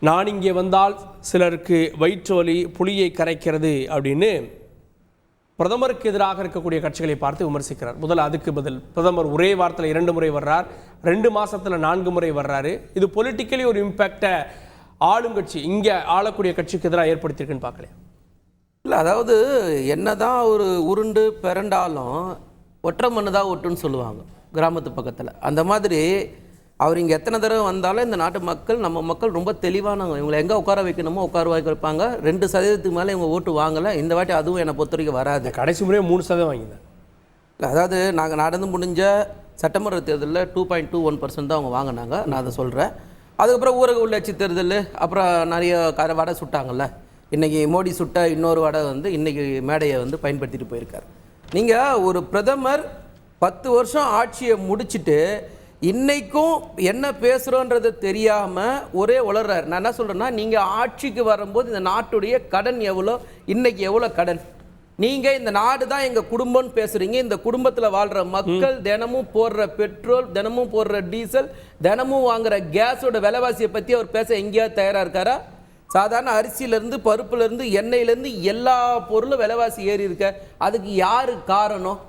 நான் இங்கே வந்தால் சிலருக்கு வயிற்றோலி புளியை கரைக்கிறது அப்படின்னு பிரதமருக்கு எதிராக இருக்கக்கூடிய கட்சிகளை பார்த்து விமர்சிக்கிறார். அதுக்கு பதில் பிரதமர் ஒரே வாரத்தில் 2 முறை வர்றார், 2 மாசத்துல 4 முறை வர்றாரு. இது பொலிட்டிக்கலி ஒரு இம்பாக்டை ஆளுங்கட்சி இங்கே ஆளக்கூடிய கட்சிக்கு எதிராக ஏற்படுத்தியிருக்குன்னு பார்க்கலையா? இல்லை, அதாவது என்னதான் ஒரு உருண்டு பிறண்டாலும் ஒற்றை மண்ணு தான் ஒட்டுன்னு சொல்லுவாங்க கிராமத்து பக்கத்தில். அந்த மாதிரி அவர் இங்கே எத்தனை தடவை வந்தாலும் இந்த நாட்டு மக்கள், நம்ம மக்கள் ரொம்ப தெளிவானவங்க. இவங்களை எங்கே உட்கார வைக்கணுமோ உட்கார வைப்பாங்க. 2% மேலே இவங்க ஓட்டு வாங்கலை. இந்த வாட்டி அதுவும் என்னை பொறுத்த வரைக்கும் வராது. கடைசி முறையே 3% வாங்கினேன். இல்லை, அதாவது நாங்கள் நடந்து முடிஞ்ச சட்டமன்ற தேர்தலில் 2.21% தான் அவங்க வாங்கினாங்க. நான் அதை சொல்கிறேன். அதுக்கப்புறம் ஊரக உள்ளாட்சி தேர்தல், அப்புறம் நிறைய வடை சுட்டாங்கல்ல. இன்றைக்கி மோடி சுட்ட இன்னொரு வடை இன்றைக்கி மேடையை பயன்படுத்திட்டு போயிருக்கார். நீங்கள் ஒரு பிரதமர் 10 வருஷம் ஆட்சியை முடிச்சுட்டு இன்றைக்கும் என்ன பேசுகிறோன்றது தெரியாமல் ஒரே உளர்றாரு. நான் என்ன சொல்கிறேன்னா, நீங்கள் ஆட்சிக்கு வரும்போது இந்த நாட்டுடைய கடன் எவ்வளோ, இன்றைக்கி எவ்வளோ கடன், நீங்கள் இந்த நாடு தான் எங்கள் குடும்பம்னு பேசுகிறீங்க. இந்த குடும்பத்தில் வாழ்கிற மக்கள் தினமும் போடுற பெட்ரோல், தினமும் போடுற டீசல், தினமும் வாங்குகிற கேஸோட விலைவாசியை பற்றி அவர் பேச எங்கேயாவது தயாராக இருக்காரா? சாதாரண அரிசியிலேருந்து பருப்புலேருந்து எண்ணெயிலேருந்து எல்லா பொருளும் விலைவாசி ஏறி இருக்க. அதுக்கு யார் காரணம்?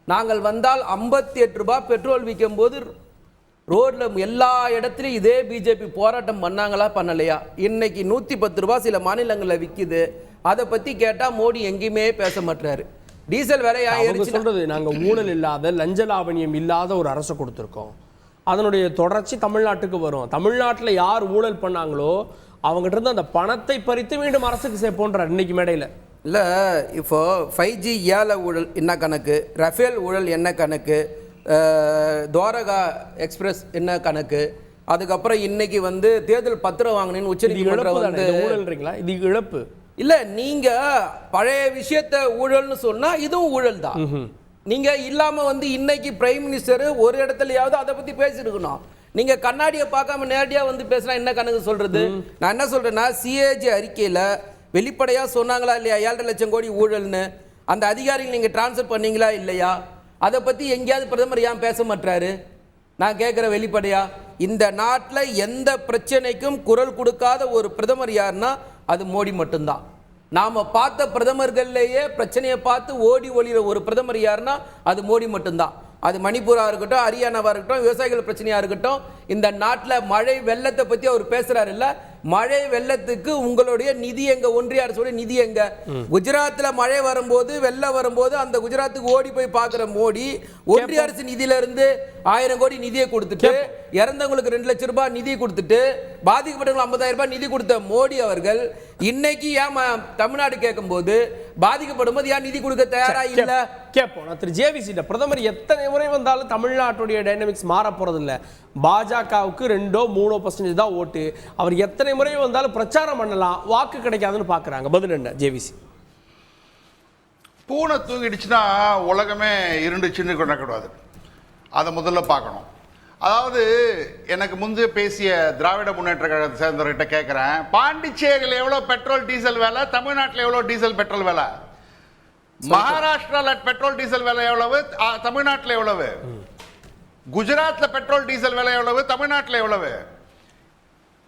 நாங்கள் வந்தால் 58 ரூபாய் பெட்ரோல் விற்கும் போது ரோட்டில் எல்லா இடத்துலையும் இதே பிஜேபி போராட்டம் பண்ணாங்களா பண்ணலையா? இன்னைக்கு 110 ரூபாய் சில மாநிலங்களில் விற்கிது. அதை பற்றி கேட்டால் மோடி எங்கேயுமே பேச மாட்டாரு. டீசல் விலை சொல்றது, நாங்கள் ஊழல் இல்லாத லஞ்ச லாவணியம் இல்லாத ஒரு அரசு கொடுத்துருக்கோம். அதனுடைய தொடர்ச்சி தமிழ்நாட்டுக்கு வரும். தமிழ்நாட்டில் யார் ஊழல் பண்ணாங்களோ அவங்ககிட்ட இருந்து அந்த பணத்தை பறித்து மீண்டும் அரசுக்கு சேர்ப்போன்றார் இன்னைக்கு மேடையில். இல்லை, இப்போ 5G ஏல ஊழல் என்ன கணக்கு, ரஃபேல் ஊழல் என்ன கணக்கு, துவாரகா எக்ஸ்பிரஸ் என்ன கணக்கு, அதுக்கப்புறம் இன்னைக்கு தேர்தல் பத்திரம் வாங்கினேன்னு உச்சநீதிமன்றம் ஊழல்ன்றீங்களா? இது இழப்பு இல்லை. நீங்க பழைய விஷயத்த ஊழல்னு சொன்னா இதுவும் ஊழல் தான். நீங்க இல்லாம இன்னைக்கு பிரைம் மினிஸ்டர் ஒரு இடத்துலயாவது அதை பத்தி பேசிருக்கணும். நீங்க கண்ணாடியை பார்க்காம நேரடியா பேசுனா என்ன கணக்கு சொல்றது? நான் என்ன சொல்றேன்னா, சிஏஜி அறிக்கையில வெளிப்படையா சொன்னாங்களா இல்லையா 7.5 லட்சம் கோடி ஊழல்னு? அந்த அதிகாரிகள் நீங்க டிரான்ஸ்ஃபர் பண்ணீங்களா இல்லையா? அதை பற்றி எங்கேயாவது பிரதமர் ஏன் பேச மாட்டாரு? நான் கேட்குற வெளிப்படையா, இந்த நாட்டில் எந்த பிரச்சனைக்கும் குரல் கொடுக்காத ஒரு பிரதமர் யாருன்னா அது மோடி மட்டும்தான். நாம் பார்த்த பிரதமர்கள்லேயே பிரச்சனையை பார்த்து ஓடி ஒளிகிற ஒரு பிரதமர் யாருன்னா அது மோடி மட்டும்தான். அது மணிப்பூராக இருக்கட்டும், ஹரியானாவாக இருக்கட்டும், விவசாயிகள் பிரச்சனையாக இருக்கட்டும், இந்த நாட்டில் மழை வெள்ளத்தை பற்றி அவர் பேசுகிறாரு இல்லை. மழை வெள்ளத்துக்கு உங்களுடைய நிதி எங்க? ஒன்றிய அரசுடைய நிதி எங்க? குஜராத்ல மழை வரும்போது வெள்ளம் வரும்போது அந்த குஜராத்துக்கு ஓடி போய் பார்க்குற மோடி ஒன்றிய அரசு நிதியில இருந்து 1000 கோடி நிதியை கொடுத்துட்டு, இறந்தவங்களுக்கு 2 லட்சம் ரூபாய் நிதி கொடுத்துட்டு, பாதிக்கப்பட்டவங்களுக்கு 50,000 ரூபாய் நிதி கொடுத்த மோடி அவர்கள் இன்னைக்கு ஏன் தமிழ்நாடு கேட்கும் போது பாதிக்கப்படும் போது ஏன் நிதி கொடுக்க தயாரா இல்ல? கேட்போம். திரு ஜேவிசி, பிரதமர் எத்தனை முறை வந்தாலும் தமிழ்நாட்டுடைய டைனமிக்ஸ் மாற போறது இல்ல. பாஜகவுக்கு 2-3% தான் ஓட்டு. அவர் எத்தனை முறை வந்தாலும் பிரச்சாரம் பண்ணலாம், வாக்கு கிடைக்காதுன்னு பாக்குறாங்க. பதில் என்ன ஜேவிசி? பூனை தூங்கிடுச்சுன்னா உலகமே இருண்டுச்சுன்னு கொள்ளக்கூடாது. அதை முதல்ல பார்க்கணும். அதாவது எனக்கு முந்தைய பேசிய திராவிட முன்னேற்ற கழகத்தை சேர்ந்தவர்கிட்ட கேட்குறேன், பாண்டிச்சேரியில் எவ்வளோ பெட்ரோல் டீசல் விலை, தமிழ்நாட்டில் எவ்வளோ டீசல் பெட்ரோல் விலை, மகாராஷ்டிராவில் பெட்ரோல் டீசல் விலை எவ்வளவு, தமிழ்நாட்டில் எவ்வளவு, குஜராத்தில் பெட்ரோல் டீசல் விலை எவ்வளவு, தமிழ்நாட்டில் எவ்வளவு?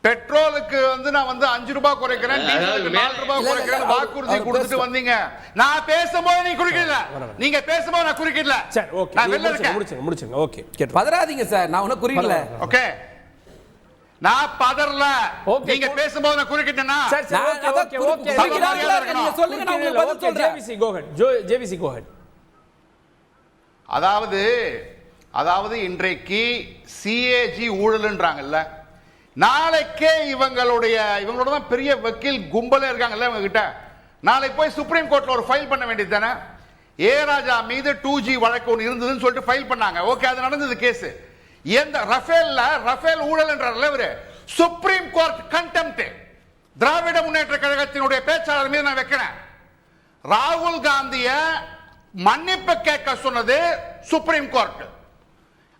பெட்ரோலுக்கு நான் 5 ரூபாய் குறைக்கிறேன், டீசலுக்கு 4 ரூபாய் குறைக்கிறேன் வாக்குறுதி கொடுத்துட்டு வந்தீங்க. நான் பேசும்போது நீ குறுக்கிடல, நீங்க பேசும்போது நான் குறுக்கிடல. சரி, ஓகே, நான் வெளில இருக்கேன். முடிச்சுங்க. ஓகே, பதறாதீங்க சார், நான் உன குறுக்கிடல. ஓகே, நான் பதறல. நீங்க பேசும்போது நான் குறுக்கிட்டேனா? சரி, ஓகே, நீங்க சொல்லுங்க, நான் உங்களுக்கு பதில் சொல்றேன். ஜேவிசி கோ ஹெட். அதாவது இன்றைக்கு சிஏஜி ஊழல்ன்றாங்கல்ல, நாளைக்கே இவங்களோட தான் பெரிய வக்கீல் கும்பலே இருக்காங்கல்ல இவங்க கிட்ட. நாளைக்கு போய் சுப்ரீம் கோர்ட்ல ஒரு ஃபைல் பண்ண வேண்டியது தானே? ஏ ராஜா மீது 2G வழக்கு ஒன்று இருந்ததுன்னு சொல்லிட்டு ஃபைல் பண்ணாங்க. ஓகே, அது நடந்தது கேஸ். எந்த ரஃபேல் ஊழல் என்றார்ல இவரு, supreme court contempt Dravida Munnetra கழகத்தினுடைய பேச்சாளர் மீது நான் வைக்கிறேன். ராகுல் காந்திய மன்னிப்பு கேட்க சொன்னது சுப்ரீம் கோர்ட்.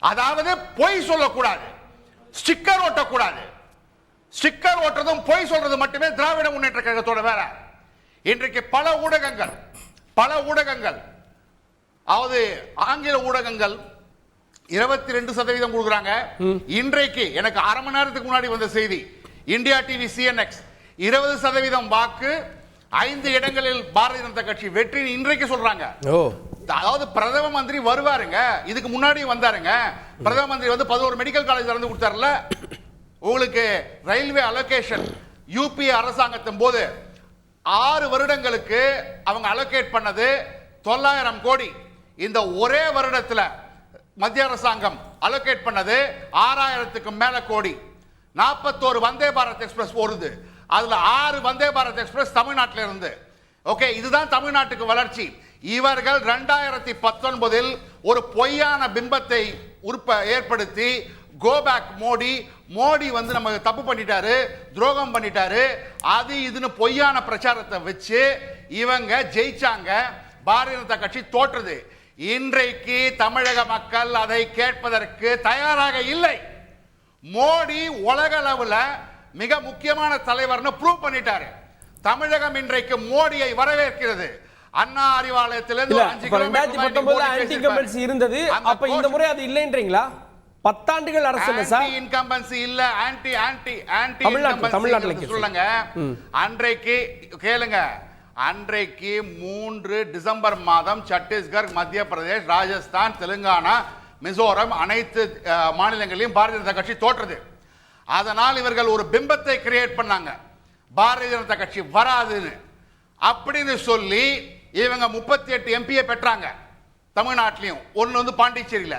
அதாவது பொய் சொல்லக்கூடாது, ஸ்டிக்கர் ஓட்டக்கூடாது. ஸ்டிக்கர் ஓட்டுறதும் பொய் சொல்றது மட்டுமே திராவிட முன்னேற்ற கழகத்தோட வேலை. இன்றைக்கு பல ஊடகங்கள் அதாவது ஆங்கில ஊடகங்கள் 22% கொடுக்குறாங்க. இன்றைக்கு எனக்கு அரை மணி நேரத்துக்கு முன்னாடி வந்த செய்தி, இந்தியா டிவி சிஎன்எக்ஸ் 20% வாக்கு 5 இடங்களில் பாரதிய ஜனதா கட்சி வெற்றி இன்றைக்கு சொல்றாங்க. அதாவது பிரதம மந்திரி வருவாருங்க, இதுக்கு முன்னாடி வந்தாருங்க. பிரதம மந்திரி வந்து 11 மெடிக்கல் காலேஜ் திறந்து கொடுத்தாருல. உங்களுக்கு ரயில்வே அலோகேஷன் யூபி அரசாங்கத்தின் போது 6 வருடங்களுக்கு அவங்க அலோகேட் பண்ணது 900 கோடி. இந்த ஒரே வருடத்தில் மத்திய அரசாங்கம் அலோகேட் பண்ணது 6000க்கும் மேல கோடி. 41 வந்தே பாரத் எக்ஸ்பிரஸ் ஓடுது. அதுல 6 வந்தே பாரத் எக்ஸ்பிரஸ் தமிழ்நாட்டில் இருந்து. ஓகே, இதுதான் தமிழ்நாட்டுக்கு வளர்ச்சி. இவர்கள் 2019 ஒரு பொய்யான பிம்பத்தை ஏற்படுத்தி கோபேக் மோடி வந்து நம்ம தப்பு பண்ணிட்டாரு, துரோகம் பண்ணிட்டாரு, அது இதுன்னு பொய்யான பிரச்சாரத்தை வச்சு இவங்க ஜெயிச்சாங்க. பாரதிய ஜனதா கட்சி தோற்றது. இன்றைக்கு தமிழக மக்கள் அதை கேட்பதற்கு தயாராக இல்லை. மோடி உலக அளவில் மிக முக்கியமான தலைவர்னு ப்ரூவ் பண்ணிட்டாரு. தமிழகம் இன்றைக்கு மோடியை வரவேற்கிறது. அண்ணா அறிவாலயத்திலிருந்து 5 கிலோமீட்டர் இருந்தது. அப்ப இந்த முறை அது இல்லைன்றீங்களா? 10 ஆண்டுகள் அரசு இல்ல சார். ஆன்டி இன்கம்பன்சி இல்ல, ஆன்டி தமிழ்நாட்டுல சொல்லுங்க. அன்றைக்கு கேளுங்க, அன்றைக்கு 3 டிசம்பர் மாதம் சத்தீஸ்கர், மத்திய பிரதேஷ், ராஜஸ்தான், தெலுங்கானா, மிசோரம் அனைத்து மாநிலங்களிலும் பாரதிய ஜனதா கட்சி தோற்றது. அதனால் இவர்கள் ஒரு பிம்பத்தை கிரியேட் பண்ணாங்க, பாரதிய ஜனதா கட்சி வராதுன்னு. அப்படின்னு சொல்லி இவங்க 38 எம்பியை பெற்றாங்க தமிழ்நாட்டிலையும், ஒன்னு வந்து பாண்டிச்சேரியில.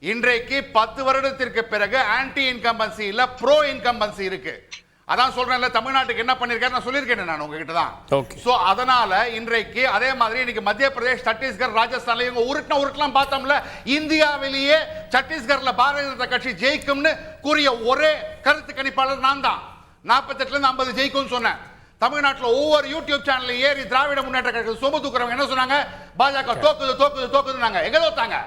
இன்றைக்கு 10 வருடத்திற்கு பிறகு ஆன்டி இன்கம்பன்சி இல்ல, ப்ரோ இன்கம்பன்சி இருக்கு. அதான் சொல்றேன்ல, தமிழ்நாட்டுக்கு என்ன பண்ணிருக்காரு நான் சொல்லியிருக்கேன் நான் உங்ககிட்ட தான். சோ அதனால இன்றைக்கு அதே மாதிரி இன்னைக்கு மத்திய பிரதேஷ், சத்தீஸ்கர், ராஜஸ்தான்ல இவங்க உருட்டலாம் பார்த்தோம்ல. இந்தியாவிலேயே சத்தீஸ்கர்ல பாரதிய ஜனதா கட்சி ஜெயிக்கும்னு கூறிய ஒரே கருத்து கணிப்பாளர் நான் தான். 48ல இருந்து 50 ஜெயிக்கும்னு சொன்னேன். தமிழ்நாட்டில் ஒவ்வொரு யூடியூப் சேனல்ல ஏறி திராவிட முன்னேற்ற கழகம் சொம்பு தூக்குறவங்க என்ன சொன்னாங்க? பாஜக தோக்குதுனாங்க. எங்க தோத்தாங்க?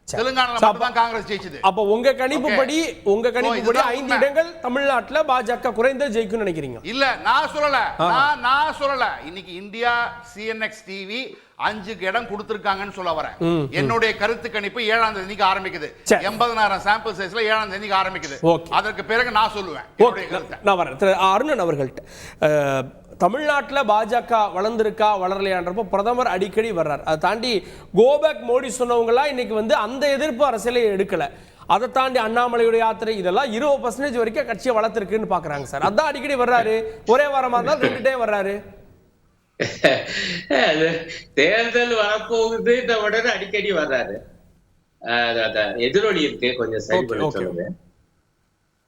தெலுங்கானால மட்டும் தான் காங்கிரஸ் ஜெயிச்சது. அப்ப உங்க கணிப்புப்படி 5 இடங்கள் தமிழ்நாட்டுல பாஜக குறைந்த ஜெயிக்கும் நினைக்கிறீங்க? இல்ல, நான் சொல்லல. இன்னைக்கு இந்தியா சிஎன்எக்ஸ் டிவி 5 இடம் கொடுத்திருக்காங்கன்னு சொல்ல வரேன். என்னுடைய கருத்து கணிப்பு 7ஆம் தேதிக்கு ஆரம்பிக்குது. 80,000 சாம்பிள் சைஸ்ல 7ஆம் தேதிக்கு ஆரம்பிக்குது. அதற்கு பிறகு நான் சொல்லுவேன். நான் வரேன் அருணன் அவர்கள்ட்ட. தமிழ்நாட்டில் பாஜக வளர்ந்துருக்கா வளரலையான்றப்போ பிரதமர் அடிக்கடி வர்றார். அதை தாண்டி கோபேக் மோடி சொன்னவங்களா இன்னைக்கு வந்து அந்த எதிர்ப்பு அரசியலை எடுக்கல. அதை தாண்டி அண்ணாமலையுடைய யாத்திரை இதெல்லாம் 20% வரைக்கும் கட்சியை வளர்த்துருக்குன்னு பாக்குறாங்க சார். அதான் அடிக்கடி வர்றாரு. ஒரே வாரமா இருந்தாலும் 2 டைம் வர்றாரு. தேர்தல் வரப்போகுது உடனே அடிக்கடி வர்றாரு. எதிரொலி இருக்கு, கொஞ்சம் சரி பண்ணி சொல்லுங்க.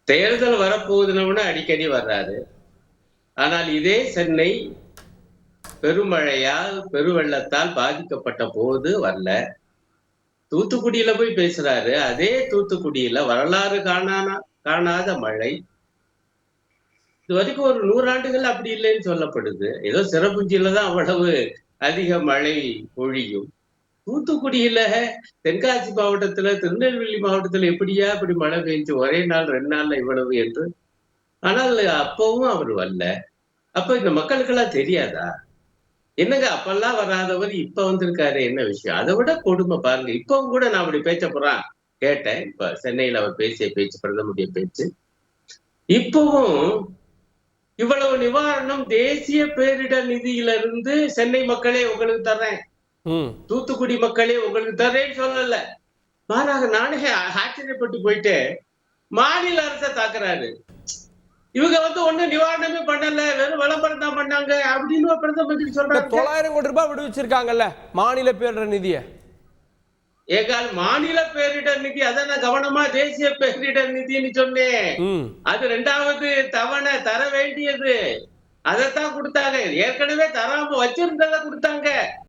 தேர்தல் வரப்போகுதுன்னு அடிக்கடி வர்றாரு. ஆனால் இதே சென்னை பெருமழையால் பெருவெள்ளத்தால் பாதிக்கப்பட்ட போது வரல. தூத்துக்குடியில போய் பேசுறாரு. அதே தூத்துக்குடியில வரலாறு காணாத மழை. இது வரைக்கும் ஒரு 100 ஆண்டுகள் அப்படி இல்லைன்னு சொல்லப்படுது. ஏதோ சிறப்புஞ்சியில தான் அவ்வளவு அதிக மழை பொழியும். தூத்துக்குடியில, தென்காசி மாவட்டத்துல, திருநெல்வேலி மாவட்டத்துல எப்படியா இப்படி மழை பெஞ்சு ஒரே நாள் 2 நாள்ல இவ்வளவு என்று. ஆனால் அப்பவும் அவர் வரல. அப்ப இந்த மக்களுக்கெல்லாம் தெரியாதா? என்னங்க அப்பெல்லாம் வராதவர் இப்ப வந்திருக்காரு, என்ன விஷயம்? அதை விட கொடுமை பாருங்க. இப்பவும் கூட நான் அப்படி பேச்ச போறான் கேட்டேன். இப்ப சென்னையில் அவர் பேசிய பேச்சு, பிரதமருடைய பேச்சு. இப்பவும் இவ்வளவு நிவாரணம் தேசிய பேரிடர் நிதியிலிருந்து சென்னை மக்களே உங்களுக்கு தர்றேன், தூத்துக்குடி மக்களே உங்களுக்கு தர்றேன்னு சொல்லல. மாறாக நானே ஆச்சரியப்பட்டு போயிட்டு மாநில அரசை தாக்குறாரு. இவங்க வந்து ஒண்ணு நிவாரணமே பண்ணல, வெறும் விளம்பரம் தான் பண்ணாங்க அப்படின்னு பிரதம மந்திரி சொல்றாங்க. 900 கோடி ரூபாய் விடுவிச்சிருக்காங்கல்ல மாநில பேரிடர் நிதியை. ஏகால் மாநில பேரிடர் நிதி, அதான் கவனமா தேசிய பேரிடர் நிதினு சொன்னேன். அது 2வது தவணை தர வேண்டியது. அதைத்தான் கொடுத்தாங்க. ஏற்கனவே தராம வச்சிருந்ததை கொடுத்தாங்க.